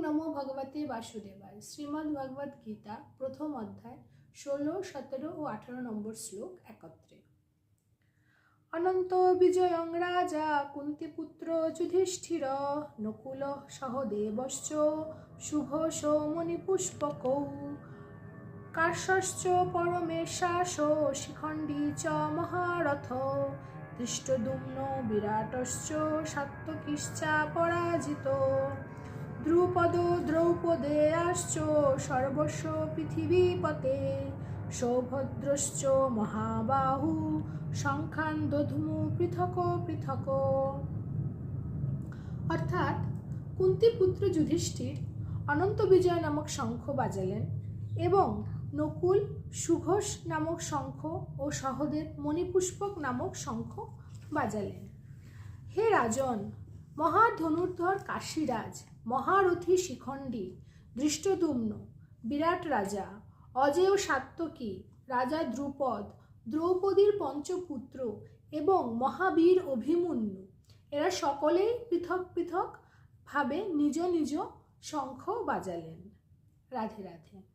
নমো ভগবতে বাসুদেবায়। শ্রীমদ্ ভগবদ গীতা প্রথম অধ্যায় 16, 17 ও 18 নম্বর শ্লোক একত্রে। অনন্ত বিজয়ং রাজা কুন্তিপুত্র যুধিষ্ঠির নকুল সহদেবশ্চ শুভশ মণিপুষ্পকৌ কার্ষশ্চ পরমেশাস শিখণ্ডী চ মহারথ ধৃষ্টদ্যুম্ন বিরাটশ্চ সাত্যকিশ্চা পরাজিত দ্রুপদ দ্রৌপদেয়াশ্চ সর্বস্ব পৃথিবীপতে সৌভদ্রশ্চ মহাবাহু সংখ্যান দধমু পৃথক পৃথক। অর্থাৎ কুন্তিপুত্র যুধিষ্ঠির অনন্ত বিজয় নামক শঙ্খ বাজালেন এবং নকুল সুঘোষ নামক শঙ্খ ও সহদেব মণিপুষ্পক নামক শঙ্খ বাজালেন। হে রাজন, মহাধনুর্ধর কাশীরাজ, মহারথী শিখণ্ডী, ধৃষ্টদ্যুম্ন বিরাট রাজা, অজেয় সাত্যকী, রাজা দ্রুপদ, দ্রৌপদীর পঞ্চপুত্র এবং মহাবীর অভিমন্যু, এরা সকলেই পৃথক পৃথক ভাবে নিজ নিজ শঙ্খ বাজালেন। রাধে রাধে।